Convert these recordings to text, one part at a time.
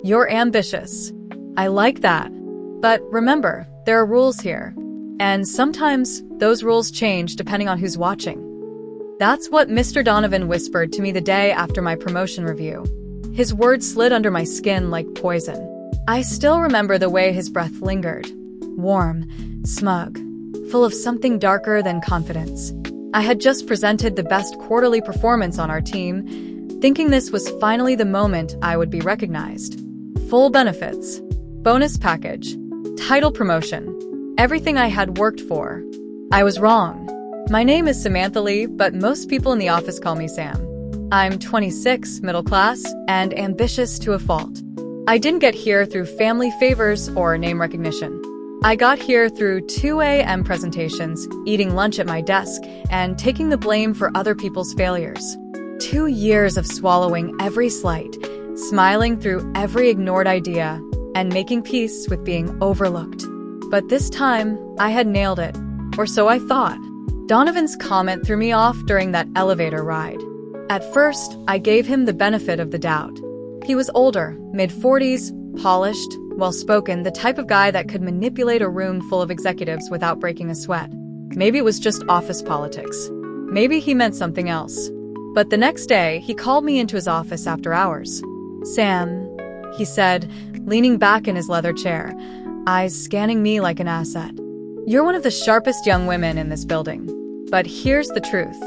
You're ambitious. I like that. But remember, there are rules here. And sometimes those rules change depending on who's watching. That's what Mr. Donovan whispered to me the day after my promotion review. His words slid under my skin like poison. I still remember the way his breath lingered. Warm, smug, full of something darker than confidence. I had just presented the best quarterly performance on our team, thinking this was finally the moment I would be recognized. Full benefits, bonus package, title promotion, everything I had worked for. I was wrong. My name is Samantha Lee, but most people in the office call me Sam. I'm 26, middle class, and ambitious to a fault. I didn't get here through family favors or name recognition. I got here through 2 a.m. presentations, eating lunch at my desk, and taking the blame for other people's failures. 2 years of swallowing every slight, smiling through every ignored idea, and making peace with being overlooked. But this time, I had nailed it, or so I thought. Donovan's comment threw me off during that elevator ride. At first, I gave him the benefit of the doubt. He was older, mid-40s, polished, well-spoken, the type of guy that could manipulate a room full of executives without breaking a sweat. Maybe it was just office politics. Maybe he meant something else. But the next day, he called me into his office after hours. "Sam," he said, leaning back in his leather chair, eyes scanning me like an asset. "You're one of the sharpest young women in this building. But here's the truth."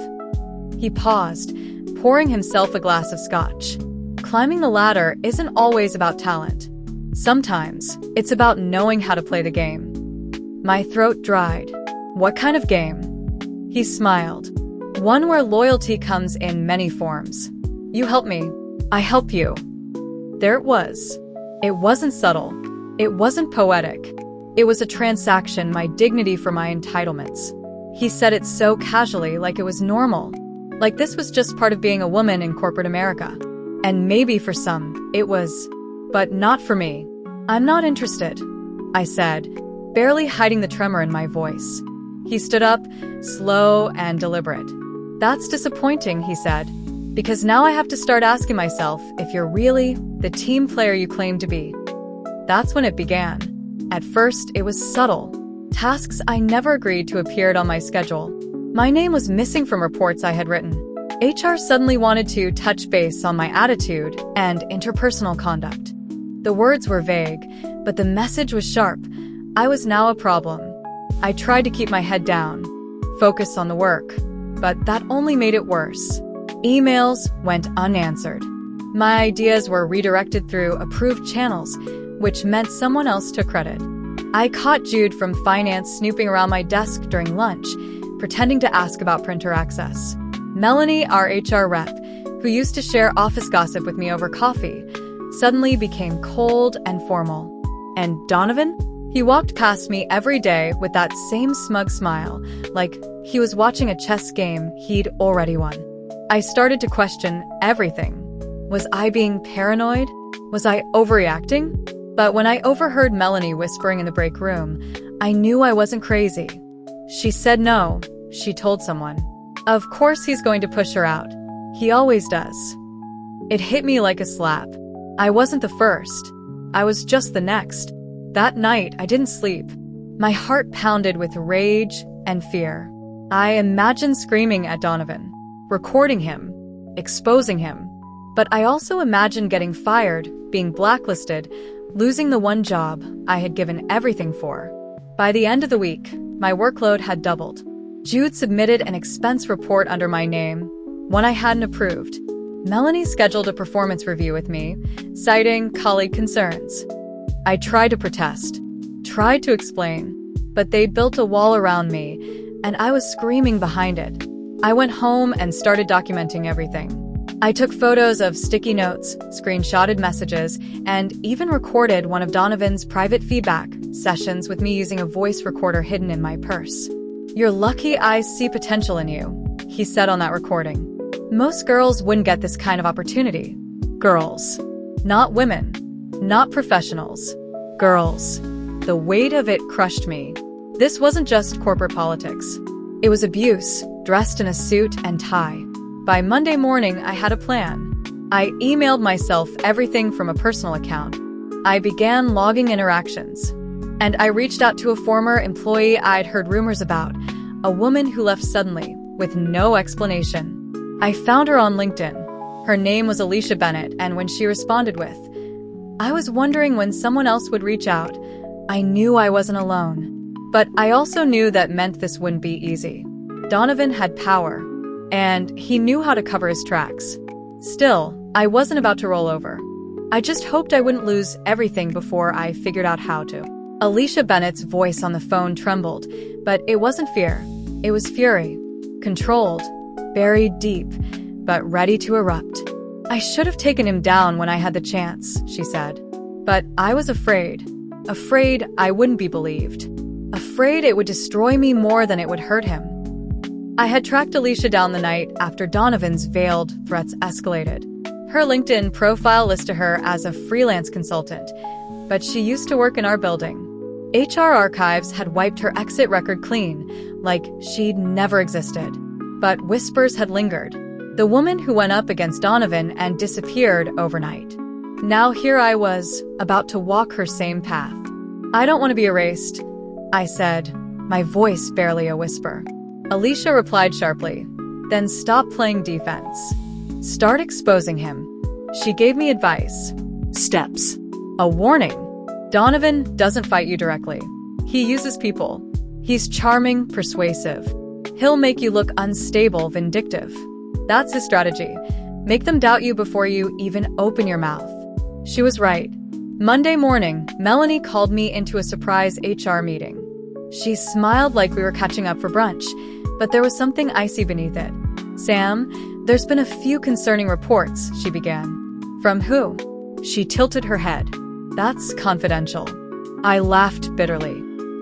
He paused, pouring himself a glass of scotch. Climbing the ladder isn't always about talent. Sometimes, it's about knowing how to play the game. My throat dried. "What kind of game?" He smiled. "One where loyalty comes in many forms. You help me, I help you." There it was. It wasn't subtle. It wasn't poetic. It was a transaction, my dignity for my entitlements. He said it so casually, like it was normal. Like this was just part of being a woman in corporate America. And maybe for some, it was. But not for me. "I'm not interested," I said, barely hiding the tremor in my voice. He stood up, slow and deliberate. "That's disappointing," he said, "because now I have to start asking myself if you're really the team player you claim to be." That's when it began. At first, it was subtle. Tasks I never agreed to appeared on my schedule. My name was missing from reports I had written. HR suddenly wanted to touch base on my attitude and interpersonal conduct. The words were vague, but the message was sharp. I was now a problem. I tried to keep my head down, focus on the work, but that only made it worse. Emails went unanswered. My ideas were redirected through approved channels, which meant someone else took credit. I caught Jude from finance snooping around my desk during lunch, pretending to ask about printer access. Melanie, our HR rep, who used to share office gossip with me over coffee, suddenly became cold and formal. And Donovan? He walked past me every day with that same smug smile, like he was watching a chess game he'd already won. I started to question everything. Was I being paranoid? Was I overreacting? But when I overheard Melanie whispering in the break room, I knew I wasn't crazy. She said no, she told someone. Of course he's going to push her out. He always does. It hit me like a slap. I wasn't the first. I was just the next. That night, I didn't sleep. My heart pounded with rage and fear. I imagined screaming at Donovan, recording him, exposing him. But I also imagined getting fired, being blacklisted, losing the one job I had given everything for. By the end of the week, my workload had doubled. Jude submitted an expense report under my name, one I hadn't approved. Melanie scheduled a performance review with me, citing colleague concerns. I tried to protest, tried to explain, but they built a wall around me, and I was screaming behind it. I went home and started documenting everything. I took photos of sticky notes, screenshotted messages, and even recorded one of Donovan's private feedback sessions with me using a voice recorder hidden in my purse. "You're lucky I see potential in you," he said on that recording. "Most girls wouldn't get this kind of opportunity." Girls. Not women. Not professionals. Girls. The weight of it crushed me. This wasn't just corporate politics. It was abuse, dressed in a suit and tie. By Monday morning, I had a plan. I emailed myself everything from a personal account, I began logging interactions. And I reached out to a former employee I'd heard rumors about, a woman who left suddenly, with no explanation. I found her on LinkedIn. Her name was Alicia Bennett, and when she responded with, "I was wondering when someone else would reach out," I knew I wasn't alone. But I also knew that meant this wouldn't be easy. Donovan had power, and he knew how to cover his tracks. Still, I wasn't about to roll over. I just hoped I wouldn't lose everything before I figured out how to. Alicia Bennett's voice on the phone trembled, but it wasn't fear. It was fury. Controlled, buried deep, but ready to erupt. "I should have taken him down when I had the chance," she said. But I was afraid. Afraid I wouldn't be believed. Afraid it would destroy me more than it would hurt him. I had tracked Alicia down the night after Donovan's veiled threats escalated. Her LinkedIn profile listed her as a freelance consultant, but she used to work in our building. HR archives had wiped her exit record clean, like she'd never existed. But whispers had lingered. The woman who went up against Donovan and disappeared overnight. Now here I was, about to walk her same path. "I don't want to be erased," I said, my voice barely a whisper. Alicia replied sharply, "Then stop playing defense. Start exposing him." She gave me advice. Steps. A warning. Donovan doesn't fight you directly. He uses people. He's charming, persuasive. He'll make you look unstable, vindictive. That's his strategy. Make them doubt you before you even open your mouth. She was right. Monday morning, Melanie called me into a surprise HR meeting. She smiled like we were catching up for brunch, but there was something icy beneath it. "Sam, there's been a few concerning reports," she began. "From who?" She tilted her head. "That's confidential." I laughed bitterly.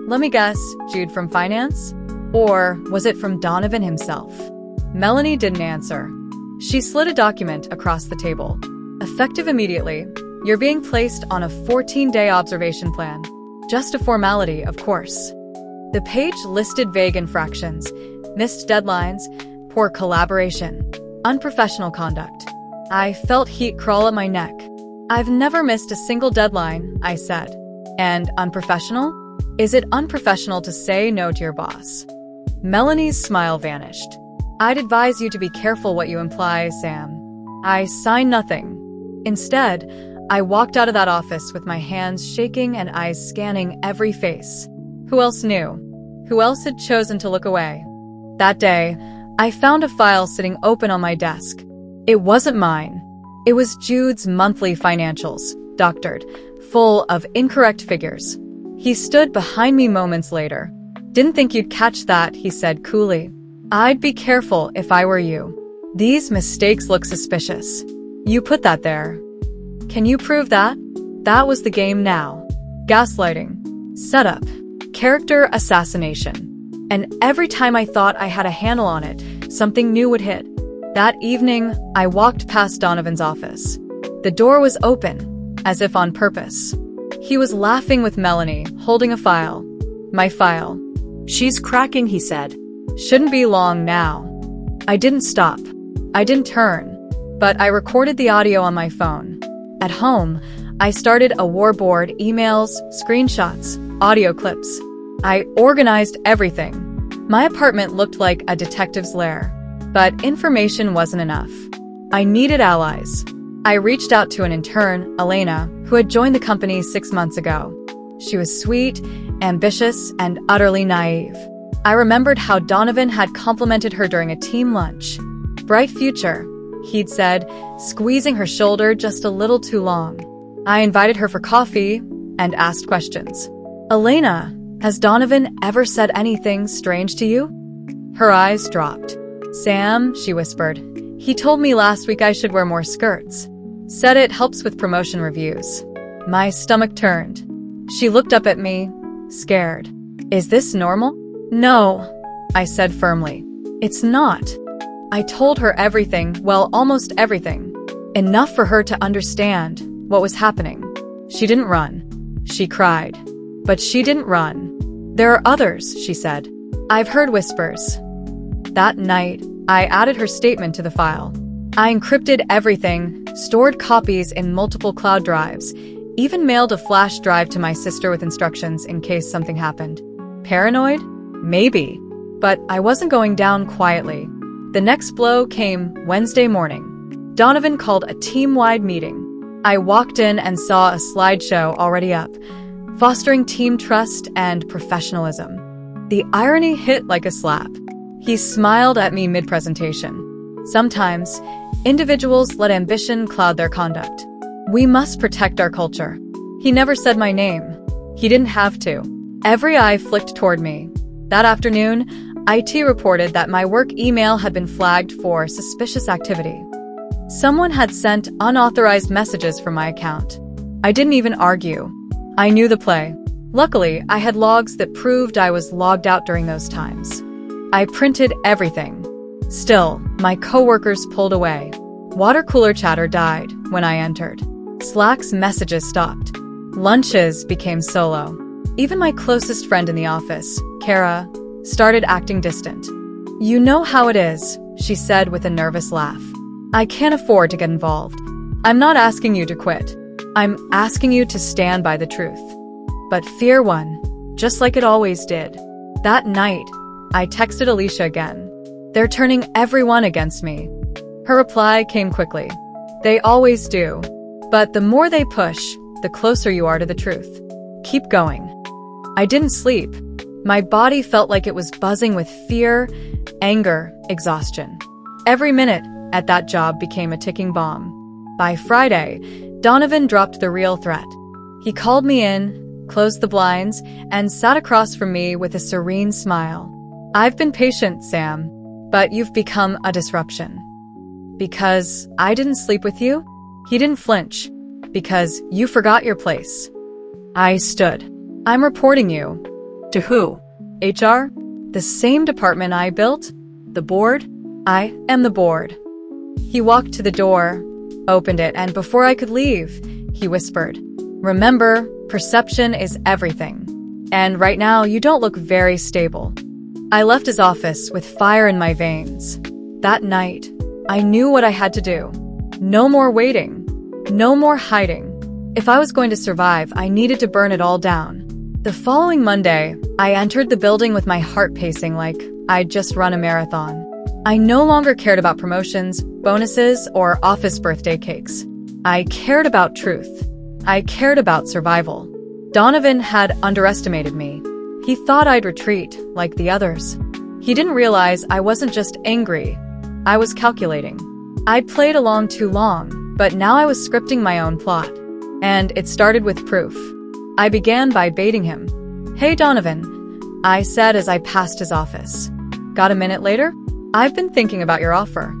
"Let me guess, Jude from finance? Or was it from Donovan himself?" Melanie didn't answer. She slid a document across the table. "Effective immediately. You're being placed on a 14-day observation plan. Just a formality, of course." The page listed vague infractions, missed deadlines, poor collaboration, unprofessional conduct. I felt heat crawl up my neck. "I've never missed a single deadline," I said. "And unprofessional? Is it unprofessional to say no to your boss?" Melanie's smile vanished. "I'd advise you to be careful what you imply, Sam." I signed nothing. Instead, I walked out of that office with my hands shaking and eyes scanning every face. Who else knew? Who else had chosen to look away? That day, I found a file sitting open on my desk. It wasn't mine. It was Jude's monthly financials, doctored, full of incorrect figures. He stood behind me moments later. "Didn't think you'd catch that," he said coolly. "I'd be careful if I were you. These mistakes look suspicious. You put that there. Can you prove that?" That was the game now. Gaslighting. Setup. Character assassination. And every time I thought I had a handle on it, something new would hit. That evening, I walked past Donovan's office. The door was open, as if on purpose. He was laughing with Melanie, holding a file. My file. "She's cracking," he said. "Shouldn't be long now." I didn't stop. I didn't turn. But I recorded the audio on my phone. At home, I started a war board, emails, screenshots, audio clips. I organized everything. My apartment looked like a detective's lair. But information wasn't enough. I needed allies. I reached out to an intern, Elena, who had joined the company 6 months ago. She was sweet, ambitious, and utterly naive. I remembered how Donovan had complimented her during a team lunch. "Bright future," he'd said, squeezing her shoulder just a little too long. I invited her for coffee and asked questions. "Elena, has Donovan ever said anything strange to you?" Her eyes dropped. "Sam," she whispered, "he told me last week I should wear more skirts. Said it helps with promotion reviews." My stomach turned. She looked up at me, scared. "Is this normal?" "No," I said firmly. "It's not." I told her everything, well, almost everything. Enough for her to understand what was happening. She didn't run. She cried. But she didn't run. "There are others," she said. "I've heard whispers." That night, I added her statement to the file. I encrypted everything, stored copies in multiple cloud drives, Even mailed a flash drive to my sister with instructions in case something happened. Paranoid? Maybe. But I wasn't going down quietly. The next blow came Wednesday morning. Donovan called a team-wide meeting. I walked in and saw a slideshow already up, fostering team trust and professionalism. The irony hit like a slap. He smiled at me mid-presentation. Sometimes, individuals let ambition cloud their conduct. We must protect our culture. He never said my name. He didn't have to. Every eye flicked toward me. That afternoon, IT reported that my work email had been flagged for suspicious activity. Someone had sent unauthorized messages from my account. I didn't even argue. I knew the play. Luckily, I had logs that proved I was logged out during those times. I printed everything. Still, my coworkers pulled away. Water cooler chatter died when I entered. Slack's messages stopped. Lunches became solo. Even my closest friend in the office, Kara, started acting distant. "You know how it is," she said with a nervous laugh. "I can't afford to get involved. I'm not asking you to quit. I'm asking you to stand by the truth." But fear won, just like it always did. That night, I texted Alicia again. "They're turning everyone against me." Her reply came quickly. "They always do. But the more they push, the closer you are to the truth. Keep going." I didn't sleep. My body felt like it was buzzing with fear, anger, exhaustion. Every minute at that job became a ticking bomb. By Friday, Donovan dropped the real threat. He called me in, closed the blinds, and sat across from me with a serene smile. "I've been patient, Sam, but you've become a disruption." "Because I didn't sleep with you?" He didn't flinch. "Because you forgot your place." I stood. "I'm reporting you." "To who?" "HR? The same department I built? The board? I am the board." He walked to the door, opened it, and before I could leave, he whispered, "Remember, perception is everything. And right now, you don't look very stable." I left his office with fire in my veins. That night, I knew what I had to do. No more waiting. No more hiding. If I was going to survive, I needed to burn it all down. The following Monday, I entered the building with my heart pacing like I'd just run a marathon. I no longer cared about promotions, bonuses, or office birthday cakes. I cared about truth. I cared about survival. Donovan had underestimated me. He thought I'd retreat, like the others. He didn't realize I wasn't just angry. I was calculating. I'd played along too long, but now I was scripting my own plot. And it started with proof. I began by baiting him. "Hey, Donovan," I said as I passed his office. "Got a minute later? I've been thinking about your offer."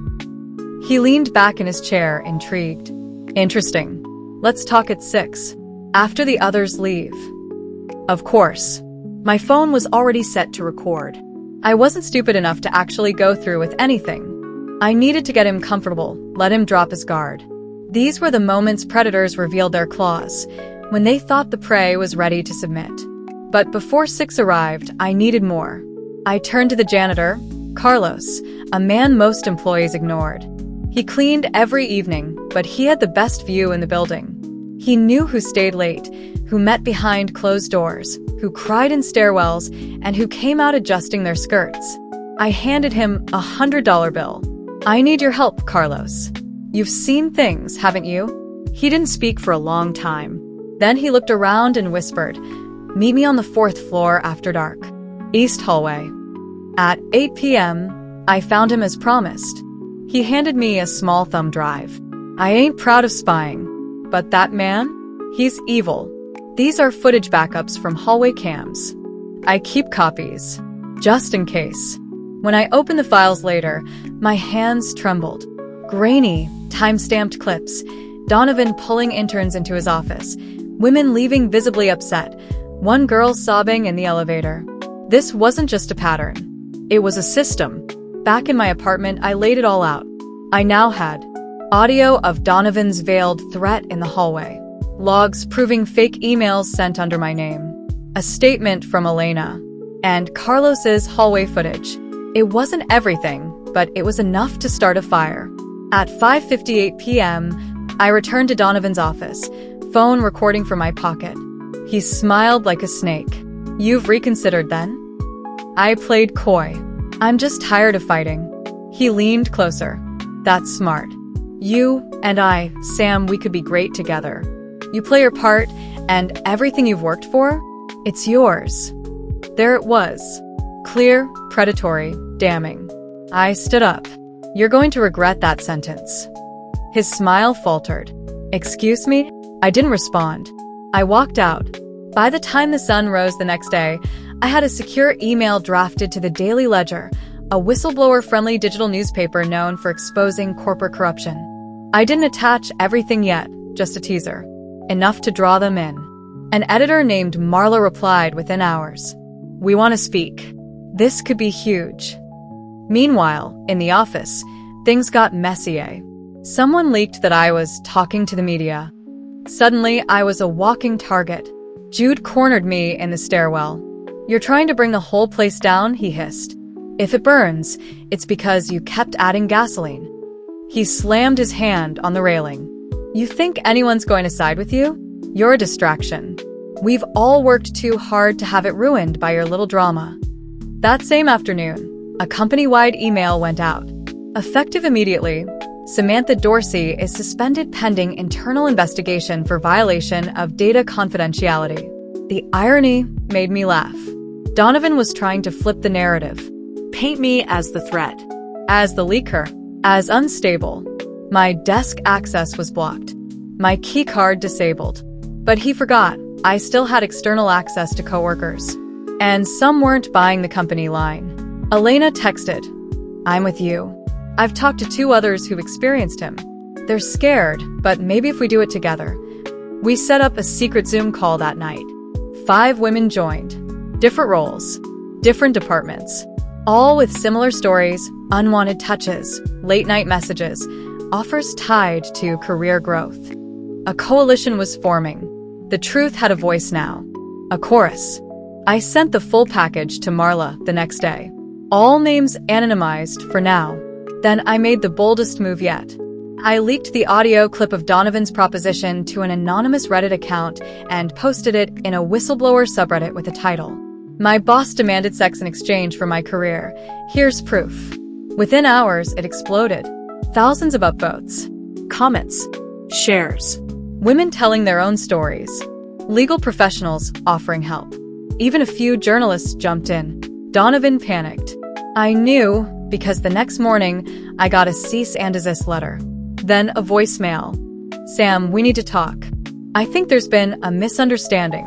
He leaned back in his chair, intrigued. "Interesting. Let's talk at 6, after the others leave." Of course. My phone was already set to record. I wasn't stupid enough to actually go through with anything. I needed to get him comfortable, let him drop his guard. These were the moments predators revealed their claws, when they thought the prey was ready to submit. But before 6 arrived, I needed more. I turned to the janitor, Carlos, a man most employees ignored. He cleaned every evening, but he had the best view in the building. He knew who stayed late, who met behind closed doors, who cried in stairwells, and who came out adjusting their skirts. I handed him a $100 bill. "I need your help, Carlos. You've seen things, haven't you?" He didn't speak for a long time. Then he looked around and whispered, "Meet me on the 4th floor after dark. East hallway." At 8 p.m., I found him as promised. He handed me a small thumb drive. I ain't proud of spying, but that man? He's evil. These are footage backups from hallway cams. I keep copies, just in case. When I opened the files later, my hands trembled. Grainy, time-stamped clips, Donovan pulling interns into his office, women leaving visibly upset, one girl sobbing in the elevator. This wasn't just a pattern. It was a system. Back in my apartment, I laid it all out. I now had audio of Donovan's veiled threat in the hallway, logs proving fake emails sent under my name, a statement from Elena, and Carlos's hallway footage. It wasn't everything, but it was enough to start a fire. At 5:58 p.m., I returned to Donovan's office, phone recording from my pocket. He smiled like a snake. "You've reconsidered then?" I played coy. "I'm just tired of fighting." He leaned closer. "That's smart. You and I, Sam, we could be great together. You play your part, and everything you've worked for, it's yours." There it was. Clear, predatory, damning. I stood up. "You're going to regret that sentence." His smile faltered. "Excuse me?" I didn't respond. I walked out. By the time the sun rose the next day, I had a secure email drafted to the Daily Ledger, a whistleblower-friendly digital newspaper known for exposing corporate corruption. I didn't attach everything yet, just a teaser. Enough to draw them in. An editor named Marla replied within hours. "We want to speak. This could be huge." Meanwhile, in the office, things got messy. Someone leaked that I was talking to the media. Suddenly, I was a walking target. Jude cornered me in the stairwell. "You're trying to bring the whole place down," he hissed. "If it burns, it's because you kept adding gasoline." He slammed his hand on the railing. "You think anyone's going to side with you? You're a distraction. We've all worked too hard to have it ruined by your little drama." That same afternoon, a company-wide email went out. Effective immediately, Samantha Dorsey is suspended pending internal investigation for violation of data confidentiality. The irony made me laugh. Donovan was trying to flip the narrative. Paint me as the threat, as the leaker, as unstable. My desk access was blocked. My keycard disabled. But he forgot I still had external access to coworkers. And some weren't buying the company line. Elena texted, "I'm with you. I've talked to 2 others who've experienced him. They're scared, but maybe if we do it together." We set up a secret Zoom call that night. 5 women joined. Different roles, different departments, all with similar stories, unwanted touches, late-night messages, offers tied to career growth. A coalition was forming. The truth had a voice now. A chorus. I sent the full package to Marla the next day. All names anonymized for now. Then I made the boldest move yet. I leaked the audio clip of Donovan's proposition to an anonymous Reddit account and posted it in a whistleblower subreddit with a title. "My boss demanded sex in exchange for my career. Here's proof." Within hours, it exploded. Thousands of upvotes, comments, shares, women telling their own stories, legal professionals offering help. Even a few journalists jumped in. Donovan panicked. I knew because the next morning, I got a cease and desist letter. Then a voicemail. "Sam, we need to talk. I think there's been a misunderstanding.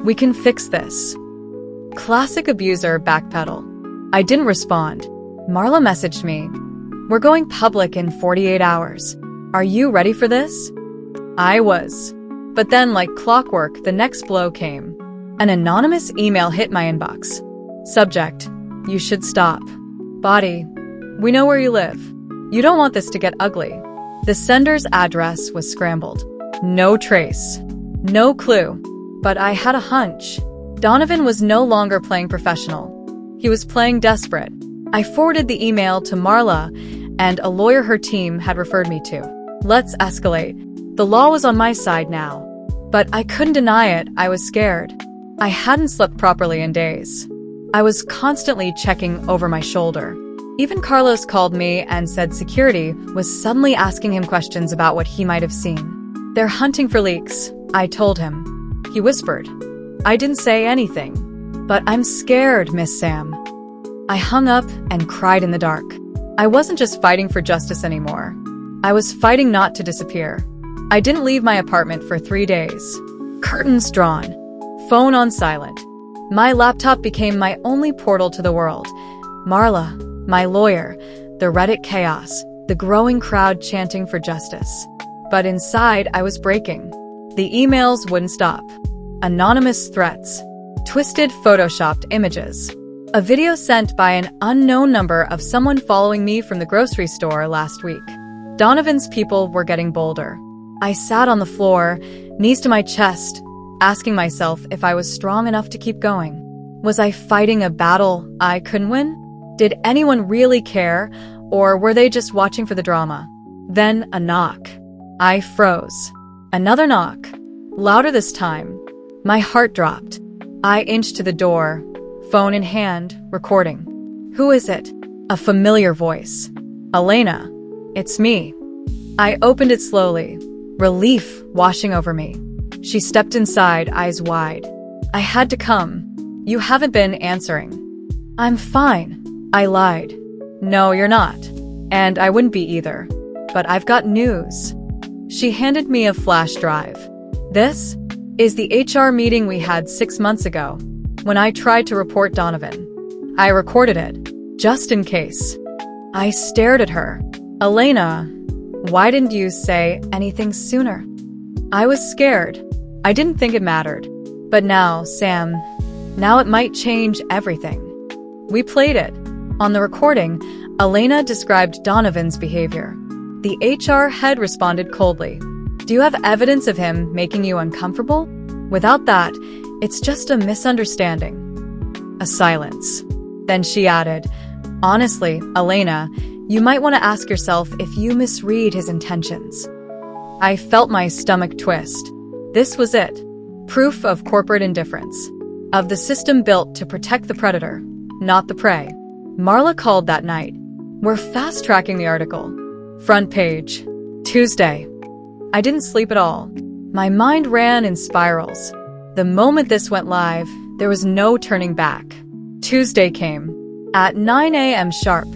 We can fix this." Classic abuser backpedal. I didn't respond. Marla messaged me. "We're going public in 48 hours. Are you ready for this?" I was. But then, like clockwork, the next blow came. An anonymous email hit my inbox. Subject: "You should stop." Body: "We know where you live. You don't want this to get ugly." The sender's address was scrambled. No trace. No clue. But I had a hunch. Donovan was no longer playing professional. He was playing desperate. I forwarded the email to Marla and a lawyer her team had referred me to. Let's escalate. The law was on my side now. But I couldn't deny it, I was scared. I hadn't slept properly in days. I was constantly checking over my shoulder. Even Carlos called me and said security was suddenly asking him questions about what he might have seen. "They're hunting for leaks," I told him. He whispered. I didn't say anything. "But I'm scared, Miss Sam." I hung up and cried in the dark. I wasn't just fighting for justice anymore. I was fighting not to disappear. I didn't leave my apartment for 3 days. Curtains drawn. Phone on silent. My laptop became my only portal to the world. Marla, my lawyer, the Reddit chaos, the growing crowd chanting for justice. But inside, I was breaking. The emails wouldn't stop. Anonymous threats. Twisted photoshopped images. A video sent by an unknown number of someone following me from the grocery store last week. Donovan's people were getting bolder. I sat on the floor, knees to my chest, asking myself if I was strong enough to keep going. Was I fighting a battle I couldn't win? Did anyone really care, or were they just watching for the drama? Then a knock. I froze. Another knock. Louder this time. My heart dropped. I inched to the door, phone in hand, recording. Who is it? A familiar voice. Elena. It's me. I opened it slowly, relief washing over me. She stepped inside, eyes wide. I had to come. You haven't been answering. I'm fine. I lied. No, you're not. And I wouldn't be either. But I've got news. She handed me a flash drive. This is the HR meeting we had 6 months ago, when I tried to report Donovan. I recorded it, just in case. I stared at her. Elena, why didn't you say anything sooner? I was scared. I didn't think it mattered. But now, Sam, now it might change everything. We played it. On the recording, Elena described Donovan's behavior. The HR head responded coldly. Do you have evidence of him making you uncomfortable? Without that, it's just a misunderstanding. A silence. Then she added, honestly, Elena, you might want to ask yourself if you misread his intentions. I felt my stomach twist. This was it. Proof of corporate indifference. Of the system built to protect the predator, not the prey. Marla called that night. We're fast-tracking the article. Front page. Tuesday. I didn't sleep at all. My mind ran in spirals. The moment this went live, there was no turning back. Tuesday came. At 9 a.m. sharp,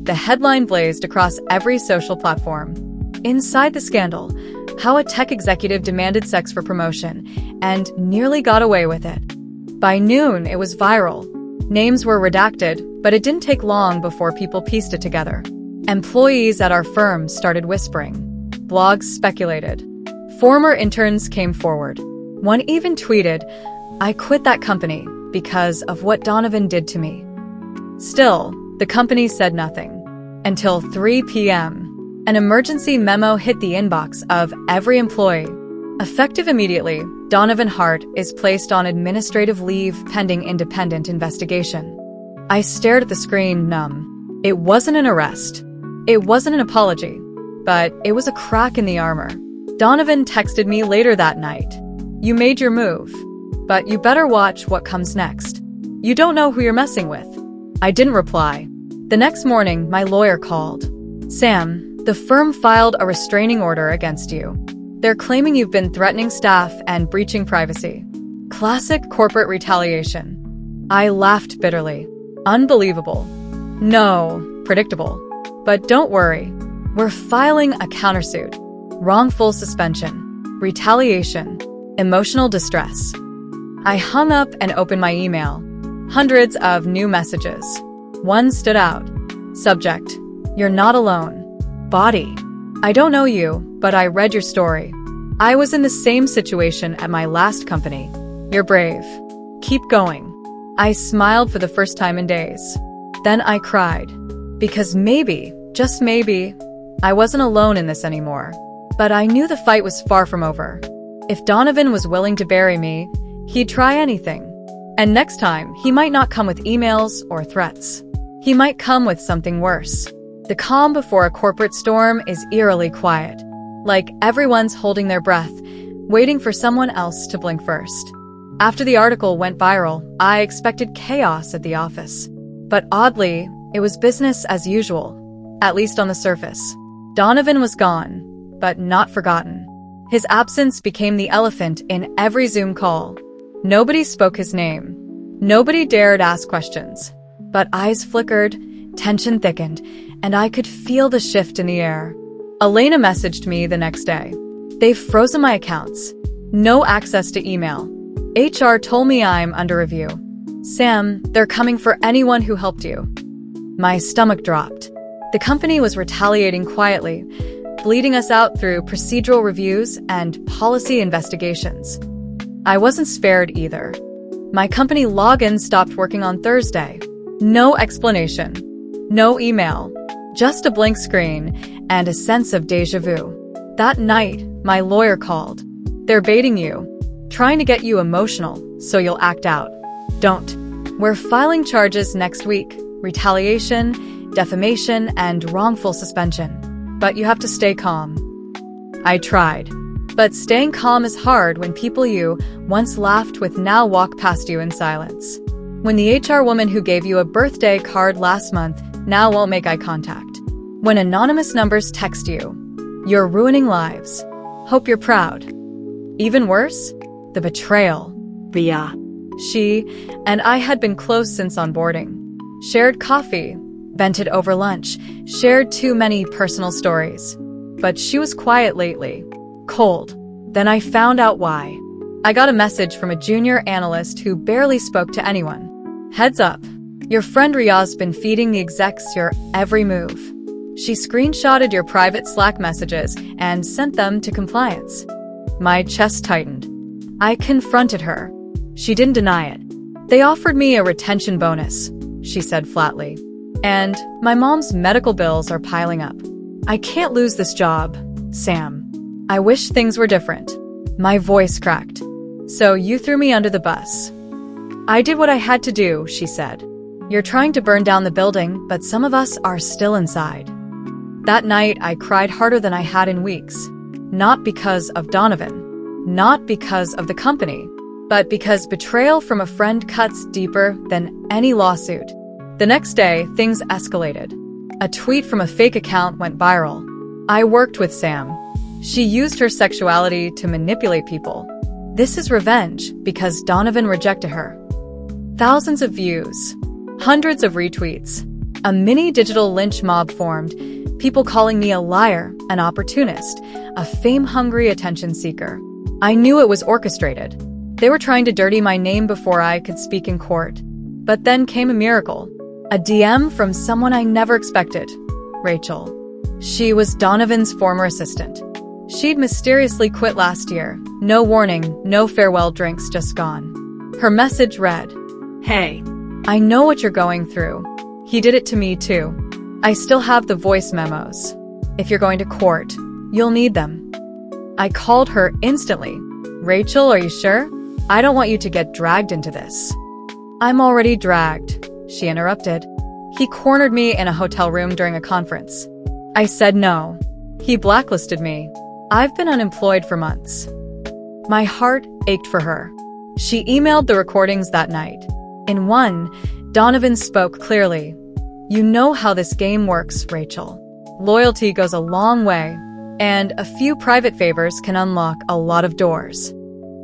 the headline blazed across every social platform. Inside the scandal, how a tech executive demanded sex for promotion and nearly got away with it. By noon, it was viral. Names were redacted, but it didn't take long before people pieced it together. Employees at our firm started whispering. Blogs speculated. Former interns came forward. One even tweeted, I quit that company because of what Donovan did to me. Still, the company said nothing. Until 3 p.m., an emergency memo hit the inbox of every employee. Effective immediately, Donovan Hart is placed on administrative leave pending independent investigation. I stared at the screen, numb. It wasn't an arrest. It wasn't an apology. But it was a crack in the armor. Donovan texted me later that night. You made your move, but you better watch what comes next. You don't know who you're messing with. I didn't reply. The next morning, my lawyer called. Sam, the firm filed a restraining order against you. They're claiming you've been threatening staff and breaching privacy. Classic corporate retaliation. I laughed bitterly. Unbelievable. No, predictable. But don't worry. We're filing a countersuit. Wrongful suspension. Retaliation. Emotional distress. I hung up and opened my email. Hundreds of new messages. One stood out. Subject: You're not alone. Body: I don't know you, but I read your story. I was in the same situation at my last company. You're brave. Keep going. I smiled for the first time in days. Then I cried. Because maybe, just maybe, I wasn't alone in this anymore. But I knew the fight was far from over. If Donovan was willing to bury me, he'd try anything. And next time, he might not come with emails or threats. He might come with something worse. The calm before a corporate storm is eerily quiet. Like everyone's holding their breath, waiting for someone else to blink first. After the article went viral, I expected chaos at the office. But oddly, it was business as usual, at least on the surface. Donovan was gone, but not forgotten. His absence became the elephant in every Zoom call. Nobody spoke his name. Nobody dared ask questions. But eyes flickered, tension thickened, and I could feel the shift in the air. Elena messaged me the next day. They've frozen my accounts. No access to email. HR told me I'm under review. Sam, they're coming for anyone who helped you. My stomach dropped. The company was retaliating quietly, bleeding us out through procedural reviews and policy investigations. I wasn't spared either. My company login stopped working on Thursday. No explanation. No email. Just a blank screen and a sense of déjà vu. That night, my lawyer called. They're baiting you, trying to get you emotional so you'll act out. Don't. We're filing charges next week. Retaliation, defamation, and wrongful suspension. But you have to stay calm. I tried. But staying calm is hard when people you once laughed with now walk past you in silence. When the HR woman who gave you a birthday card last month now won't make eye contact. When anonymous numbers text you, you're ruining lives. Hope you're proud. Even worse, the betrayal. Ria. She and I had been close since onboarding. Shared coffee, vented over lunch, shared too many personal stories. But she was quiet lately. Cold. Then I found out why. I got a message from a junior analyst who barely spoke to anyone. Heads up. Your friend Ria's been feeding the execs your every move. She screenshotted your private Slack messages and sent them to compliance. My chest tightened. I confronted her. She didn't deny it. They offered me a retention bonus, she said flatly. And my mom's medical bills are piling up. I can't lose this job, Sam. I wish things were different. My voice cracked. So you threw me under the bus. I did what I had to do, she said. You're trying to burn down the building, but some of us are still inside. That night, I cried harder than I had in weeks. Not because of Donovan. Not because of the company. But because betrayal from a friend cuts deeper than any lawsuit. The next day, things escalated. A tweet from a fake account went viral. I worked with Sam. She used her sexuality to manipulate people. This is revenge because Donovan rejected her. Thousands of views. Hundreds of retweets. A mini digital lynch mob formed. People calling me a liar, an opportunist, a fame-hungry attention seeker. I knew it was orchestrated. They were trying to dirty my name before I could speak in court. But then came a miracle. A DM from someone I never expected. Rachel. She was Donovan's former assistant. She'd mysteriously quit last year. No warning, no farewell drinks, just gone. Her message read, Hey. I know what you're going through. He did it to me too. I still have the voice memos. If you're going to court, you'll need them. I called her instantly. Rachel, are you sure? I don't want you to get dragged into this. I'm already dragged, she interrupted. He cornered me in a hotel room during a conference. I said no. He blacklisted me. I've been unemployed for months. My heart ached for her. She emailed the recordings that night. In one, Donovan spoke clearly. You know how this game works, Rachel. Loyalty goes a long way, and a few private favors can unlock a lot of doors.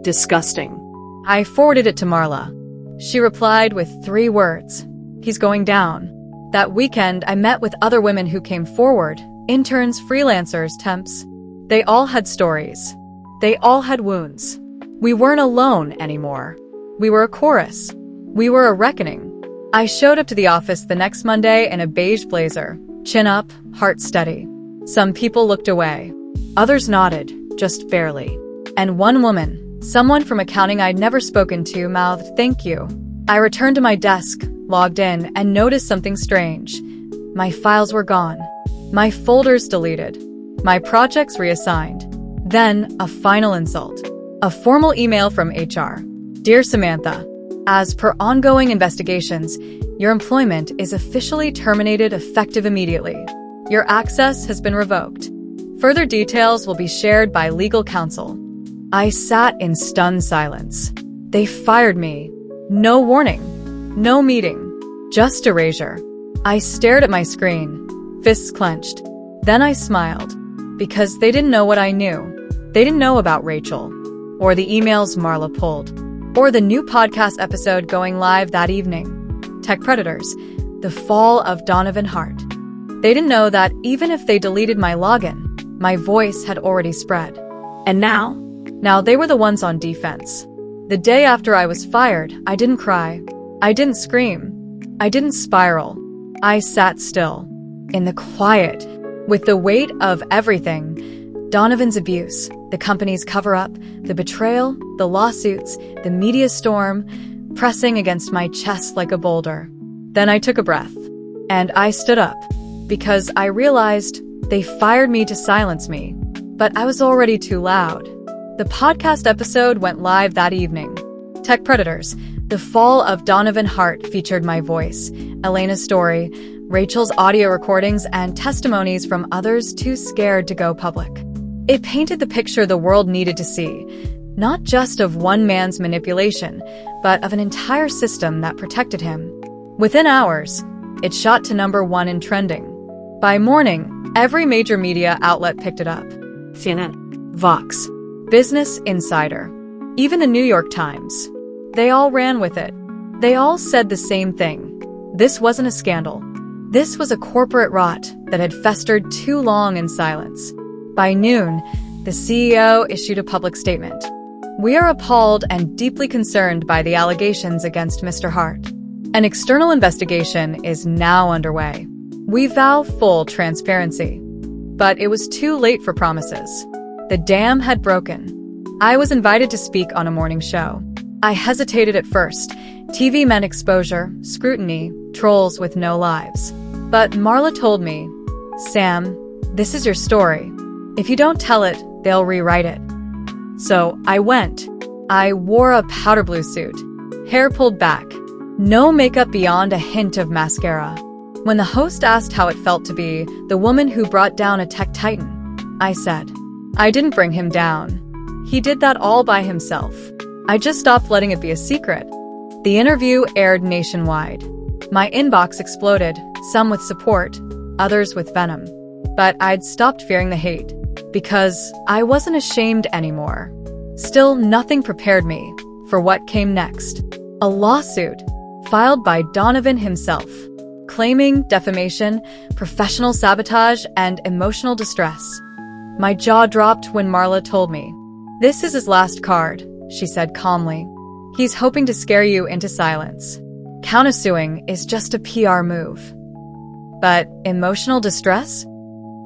Disgusting. I forwarded it to Marla. She replied with 3 words. He's going down. That weekend, I met with other women who came forward. Interns, freelancers, temps. They all had stories. They all had wounds. We weren't alone anymore. We were a chorus. We were a reckoning. I showed up to the office the next Monday in a beige blazer, chin up, heart steady. Some people looked away. Others nodded, just barely. And one woman, someone from accounting I'd never spoken to, mouthed, "Thank you." I returned to my desk, logged in, and noticed something strange. My files were gone. My folders deleted. My projects reassigned. Then, a final insult. A formal email from HR. Dear Samantha, as per ongoing investigations, your employment is officially terminated effective immediately. Your access has been revoked. Further details will be shared by legal counsel. I sat in stunned silence. They fired me. No warning. No meeting. Just erasure. I stared at my screen, fists clenched. Then I smiled. Because they didn't know what I knew. They didn't know about Rachel, or the emails Marla pulled, or the new podcast episode going live that evening. Tech Predators, the fall of Donovan Hart. They didn't know that even if they deleted my login, my voice had already spread. And now? Now they were the ones on defense. The day after I was fired, I didn't cry. I didn't scream. I didn't spiral. I sat still, in the quiet, with the weight of everything. Donovan's abuse, the company's cover-up, the betrayal, the lawsuits, the media storm, pressing against my chest like a boulder. Then I took a breath, and I stood up, because I realized they fired me to silence me, but I was already too loud. The podcast episode went live that evening. Tech Predators, the fall of Donovan Hart featured my voice, Elena's story, Rachel's audio recordings, and testimonies from others too scared to go public. It painted the picture the world needed to see, not just of one man's manipulation, but of an entire system that protected him. Within hours, it shot to #1 in trending. By morning, every major media outlet picked it up. CNN, Vox, Business Insider, even the New York Times. They all ran with it. They all said the same thing. This wasn't a scandal. This was a corporate rot that had festered too long in silence. By noon, the CEO issued a public statement. "We are appalled and deeply concerned by the allegations against Mr. Hart. An external investigation is now underway. We vow full transparency." But it was too late for promises. The dam had broken. I was invited to speak on a morning show. I hesitated at first. TV meant exposure, scrutiny, trolls with no lives. But Marla told me, "Sam, this is your story. If you don't tell it, they'll rewrite it." So I went. I wore a powder blue suit, hair pulled back, no makeup beyond a hint of mascara. When the host asked how it felt to be the woman who brought down a tech titan, I said, "I didn't bring him down. He did that all by himself. I just stopped letting it be a secret." The interview aired nationwide. My inbox exploded, some with support, others with venom. But I'd stopped fearing the hate, because I wasn't ashamed anymore. Still, nothing prepared me for what came next. A lawsuit filed by Donovan himself, claiming defamation, professional sabotage, and emotional distress. My jaw dropped when Marla told me, "This is his last card," she said calmly. "He's hoping to scare you into silence. Countersuing is just a PR move." But emotional distress?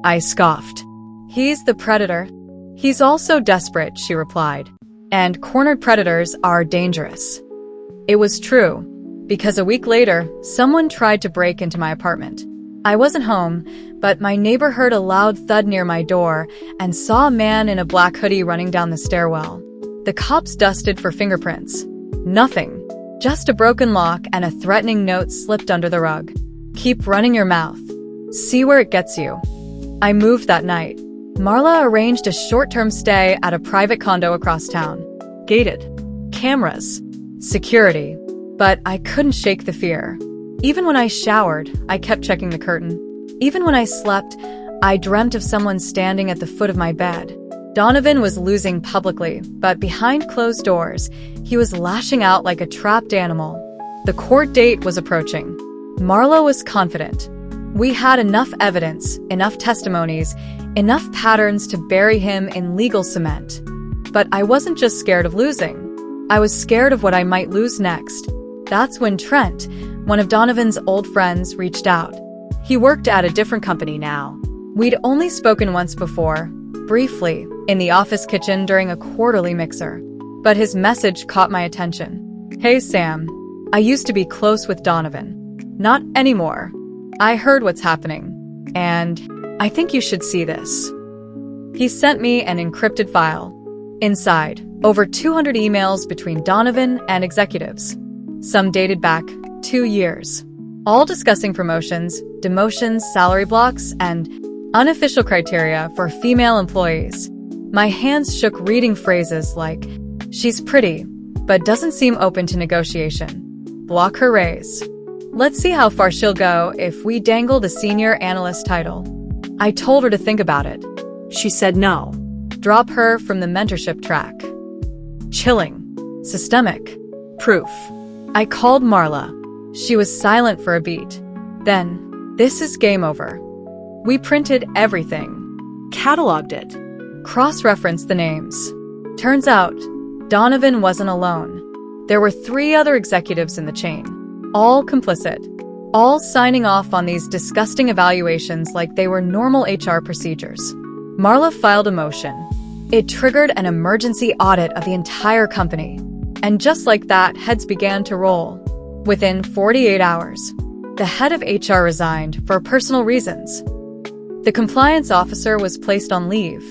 I scoffed. "He's the predator. He's also desperate," she replied. "And cornered predators are dangerous." It was true, because a week later, someone tried to break into my apartment. I wasn't home, but my neighbor heard a loud thud near my door and saw a man in a black hoodie running down the stairwell. The cops dusted for fingerprints. Nothing. Just a broken lock and a threatening note slipped under the rug. "Keep running your mouth. See where it gets you." I moved that night. Marla arranged a short-term stay at a private condo across town. Gated. Cameras. Security. But I couldn't shake the fear. Even when I showered, I kept checking the curtain. Even when I slept, I dreamt of someone standing at the foot of my bed. Donovan was losing publicly, but behind closed doors, he was lashing out like a trapped animal. The court date was approaching. Marla was confident. We had enough evidence, enough testimonies, enough patterns to bury him in legal cement. But I wasn't just scared of losing. I was scared of what I might lose next. That's when Trent, one of Donovan's old friends, reached out. He worked at a different company now. We'd only spoken once before, briefly, in the office kitchen during a quarterly mixer. But his message caught my attention. "Hey Sam, I used to be close with Donovan. Not anymore. I heard what's happening, and I think you should see this." He sent me an encrypted file. Inside, over 200 emails between Donovan and executives. Some dated back 2 years. All discussing promotions, demotions, salary blocks, and unofficial criteria for female employees. My hands shook reading phrases like, "She's pretty, but doesn't seem open to negotiation. Block her raise. Let's see how far she'll go if we dangle the senior analyst title." I told her to think about it. She said no. Drop her from the mentorship track. Chilling. Systemic. Proof. I called Marla. She was silent for a beat. Then, "This is game over." We printed everything. Cataloged it. Cross-referenced the names. Turns out, Donovan wasn't alone. There were 3 other executives in the chain, all complicit, all signing off on these disgusting evaluations like they were normal HR procedures. Marla filed a motion. It triggered an emergency audit of the entire company. And just like that, heads began to roll. Within 48 hours, the head of HR resigned for personal reasons. The compliance officer was placed on leave.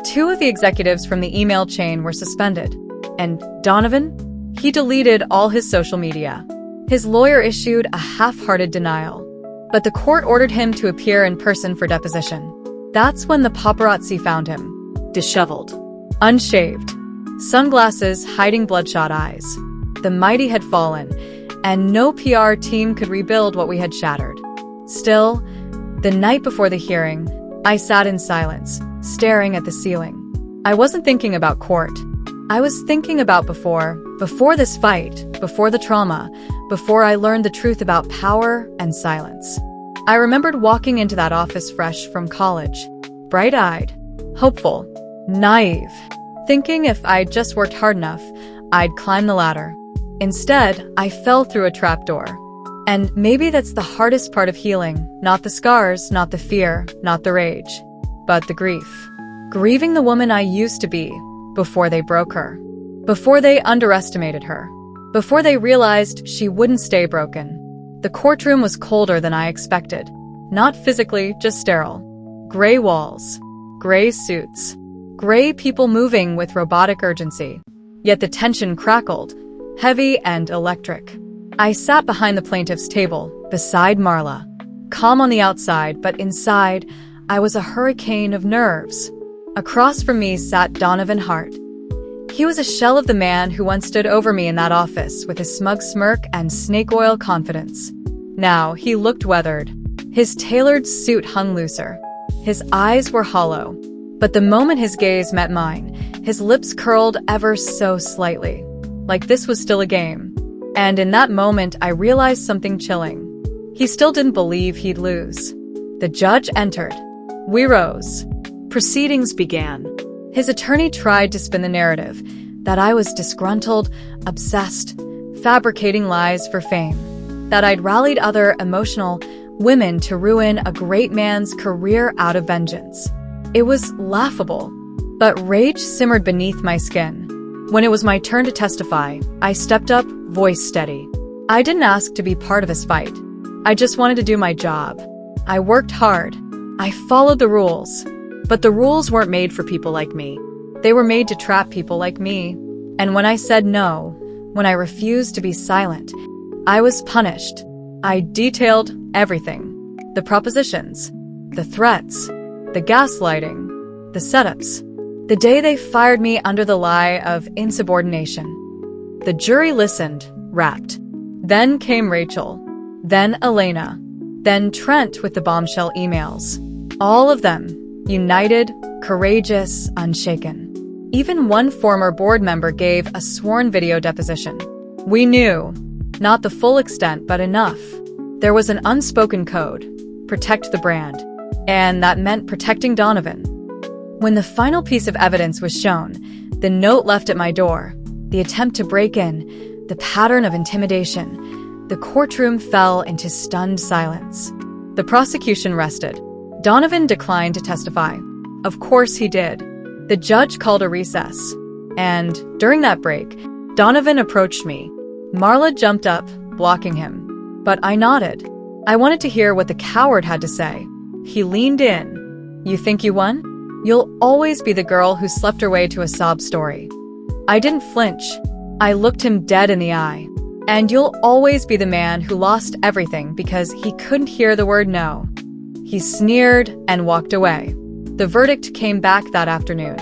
2 of the executives from the email chain were suspended. And Donovan? He deleted all his social media. His lawyer issued a half-hearted denial. But the court ordered him to appear in person for deposition. That's when the paparazzi found him. disheveled. Unshaved. Sunglasses hiding bloodshot eyes. The mighty had fallen, and no PR team could rebuild what we had shattered. Still, the night before the hearing, I sat in silence, staring at the ceiling. I wasn't thinking about court. I was thinking about before this fight, before the trauma, before I learned the truth about power and silence. I remembered walking into that office fresh from college, bright-eyed, hopeful, naive, thinking if I'd just worked hard enough, I'd climb the ladder. Instead, I fell through a trapdoor. And maybe that's the hardest part of healing, not the scars, not the fear, not the rage, but the grief. Grieving the woman I used to be before they broke her, before they underestimated her, before they realized she wouldn't stay broken. The courtroom was colder than I expected. Not physically, just sterile. Gray walls, gray suits, gray people moving with robotic urgency. Yet the tension crackled, heavy and electric. I sat behind the plaintiff's table, beside Marla. Calm on the outside, but inside, I was a hurricane of nerves. Across from me sat Donovan Hart. He was a shell of the man who once stood over me in that office with his smug smirk and snake oil confidence. Now, he looked weathered. His tailored suit hung looser. His eyes were hollow. But the moment his gaze met mine, his lips curled ever so slightly, like this was still a game. And in that moment, I realized something chilling. He still didn't believe he'd lose. The judge entered. We rose. Proceedings began. His attorney tried to spin the narrative that I was disgruntled, obsessed, fabricating lies for fame, that I'd rallied other emotional women to ruin a great man's career out of vengeance. It was laughable, but rage simmered beneath my skin. When it was my turn to testify, I stepped up, voice steady. I didn't ask to be part of this fight. I just wanted to do my job. I worked hard. I followed the rules. But the rules weren't made for people like me. They were made to trap people like me. And when I said no, when I refused to be silent, I was punished. I detailed everything. The propositions, the threats, the gaslighting, the setups. The day they fired me under the lie of insubordination. The jury listened, rapt. Then came Rachel. Then Elena. Then Trent with the bombshell emails. All of them, united, courageous, unshaken. Even one former board member gave a sworn video deposition. We knew, not the full extent, but enough. There was an unspoken code, protect the brand, and that meant protecting Donovan. When the final piece of evidence was shown, the note left at my door, the attempt to break in, the pattern of intimidation, the courtroom fell into stunned silence. The prosecution rested. Donovan declined to testify. Of course he did. The judge called a recess. And during that break, Donovan approached me. Marla jumped up, blocking him. But I nodded. I wanted to hear what the coward had to say. He leaned in. You think you won? You'll always be the girl who slept her way to a sob story. I didn't flinch. I looked him dead in the eye. And you'll always be the man who lost everything because he couldn't hear the word no. He sneered and walked away. The verdict came back that afternoon.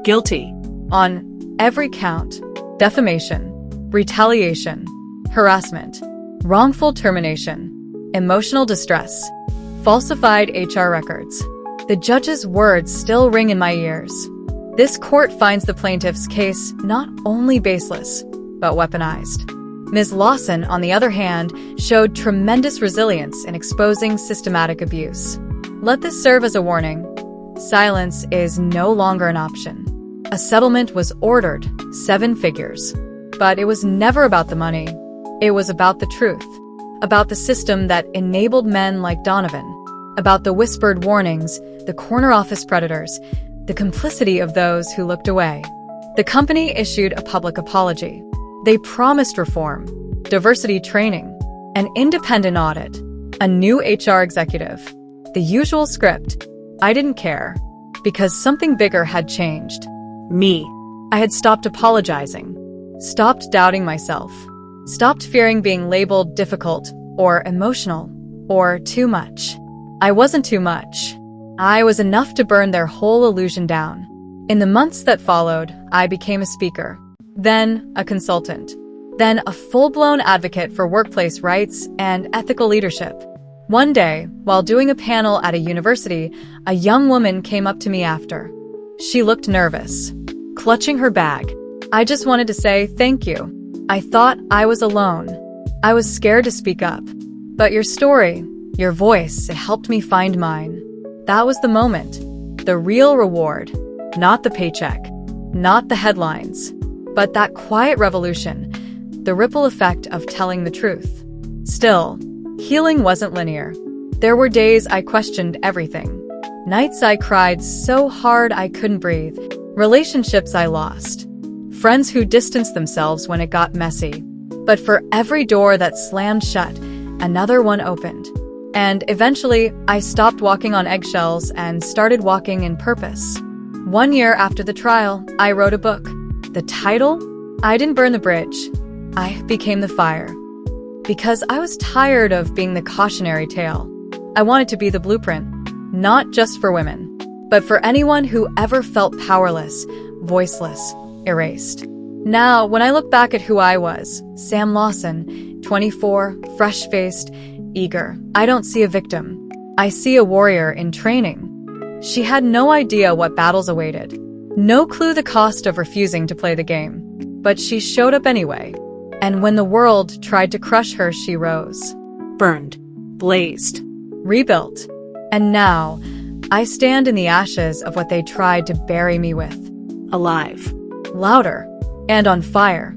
Guilty. On every count: defamation, retaliation, harassment, wrongful termination, emotional distress, falsified HR records. The judge's words still ring in my ears. This court finds the plaintiff's case not only baseless, but weaponized. Ms. Lawson, on the other hand, showed tremendous resilience in exposing systematic abuse. Let this serve as a warning. Silence is no longer an option. A settlement was ordered, 7 figures. But it was never about the money. It was about the truth. About the system that enabled men like Donovan. About the whispered warnings, the corner office predators, the complicity of those who looked away. The company issued a public apology. They promised reform, diversity training, an independent audit, a new HR executive. The usual script. I didn't care, because something bigger had changed. Me. I had stopped apologizing, stopped doubting myself, stopped fearing being labeled difficult or emotional or too much. I wasn't too much. I was enough to burn their whole illusion down. In the months that followed, I became a speaker, then a consultant, then a full-blown advocate for workplace rights and ethical leadership. One day, while doing a panel at a university, a young woman came up to me after. She looked nervous, clutching her bag. I just wanted to say thank you. I thought I was alone. I was scared to speak up. But your story, your voice, it helped me find mine. That was the moment. The real reward. Not the paycheck. Not the headlines. But that quiet revolution. The ripple effect of telling the truth. Still, healing wasn't linear. There were days I questioned everything. Nights I cried so hard I couldn't breathe. Relationships I lost. Friends who distanced themselves when it got messy. But for every door that slammed shut, another one opened. And eventually, I stopped walking on eggshells and started walking in purpose. 1 year after the trial, I wrote a book. The title? I didn't burn the bridge. I became the fire. Because I was tired of being the cautionary tale. I wanted to be the blueprint, not just for women, but for anyone who ever felt powerless, voiceless, erased. Now, when I look back at who I was, Sam Lawson, 24, fresh-faced, eager, I don't see a victim. I see a warrior in training. She had no idea what battles awaited, no clue the cost of refusing to play the game. But she showed up anyway. And when the world tried to crush her, she rose. Burned. Blazed. Rebuilt. And now, I stand in the ashes of what they tried to bury me with. Alive. Louder. And on fire.